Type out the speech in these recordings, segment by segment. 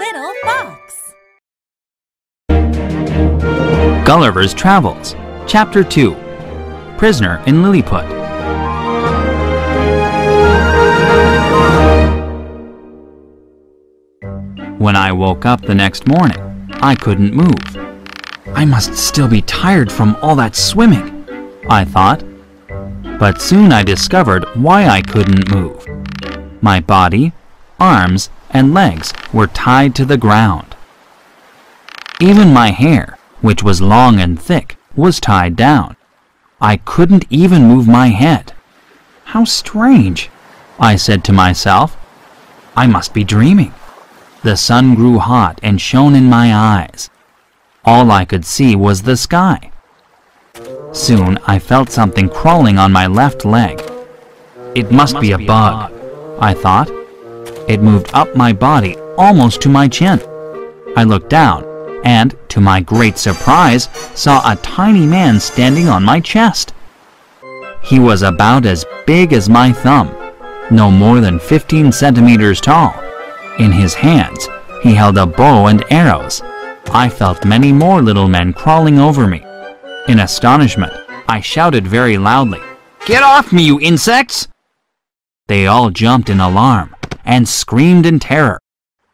Little Fox. Gulliver's Travels, Chapter 2, Prisoner in Lilliput. When I woke up the next morning, I couldn't move. I must still be tired from all that swimming, I thought. But soon I discovered why I couldn't move. My body, arms, and legs were tied to the ground. Even my hair, which was long and thick, was tied down. I couldn't even move my head. How strange, I said to myself. I must be dreaming. The sun grew hot and shone in my eyes. All I could see was the sky. Soon I felt something crawling on my left leg. It must be a bug, I thought. It moved up my body almost to my chin. I looked down and, to my great surprise, saw a tiny man standing on my chest. He was about as big as my thumb, no more than 15 centimeters tall. In his hands, he held a bow and arrows. I felt many more little men crawling over me. In astonishment, I shouted very loudly, "Get off me, you insects!" They all jumped in alarm and screamed in terror.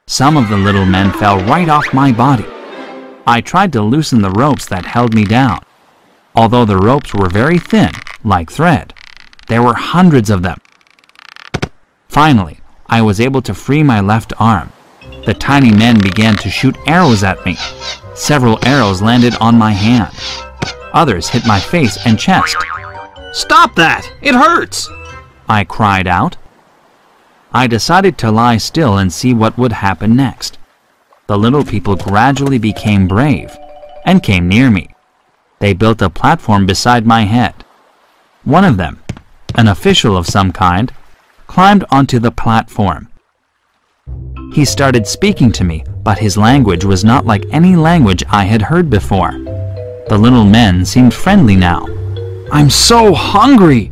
Some of the little men fell right off my body. I tried to loosen the ropes that held me down. Although the ropes were very thin, like thread, there were hundreds of them. Finally, I was able to free my left arm. The tiny men began to shoot arrows at me. Several arrows landed on my hand. Others hit my face and chest. "Stop that! It hurts!" I cried out. I decided to lie still and see what would happen next. The little people gradually became brave and came near me. They built a platform beside my head. One of them, an official of some kind, climbed onto the platform. He started speaking to me, but his language was not like any language I had heard before. The little men seemed friendly now. "I'm so hungry,"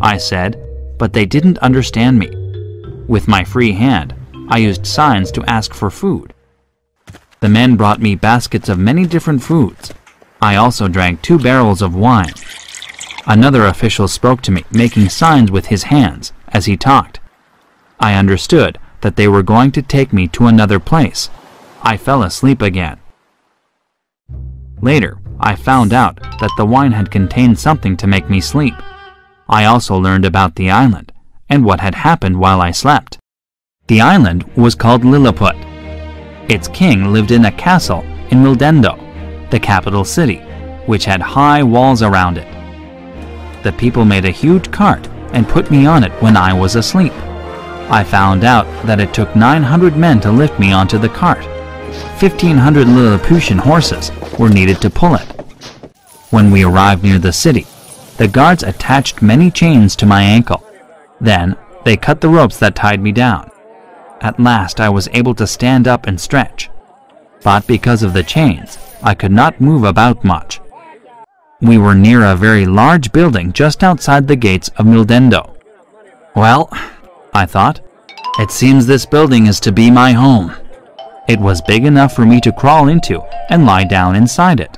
I said, but they didn't understand me. With my free hand, I used signs to ask for food. The men brought me baskets of many different foods. I also drank 2 barrels of wine. Another official spoke to me, making signs with his hands as he talked. I understood that they were going to take me to another place. I fell asleep again. Later, I found out that the wine had contained something to make me sleep. I also learned about the island and what had happened while I slept. The island was called Lilliput. Its king lived in a castle in Mildendo, the capital city, which had high walls around it. The people made a huge cart and put me on it when I was asleep. I found out that it took 900 men to lift me onto the cart. 1,500 Lilliputian horses were needed to pull it. When we arrived near the city, the guards attached many chains to my ankle. Then they cut the ropes that tied me down. At last I was able to stand up and stretch. But because of the chains, I could not move about much. We were near a very large building just outside the gates of Mildendo. Well, I thought, it seems this building is to be my home. It was big enough for me to crawl into and lie down inside it.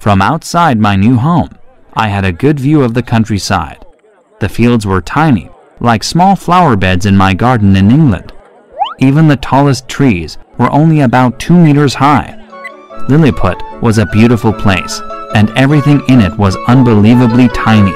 From outside my new home, I had a good view of the countryside. The fields were tiny, like small flower beds in my garden in England. Even the tallest trees were only about 2 meters high. Lilliput was a beautiful place, and everything in it was unbelievably tiny.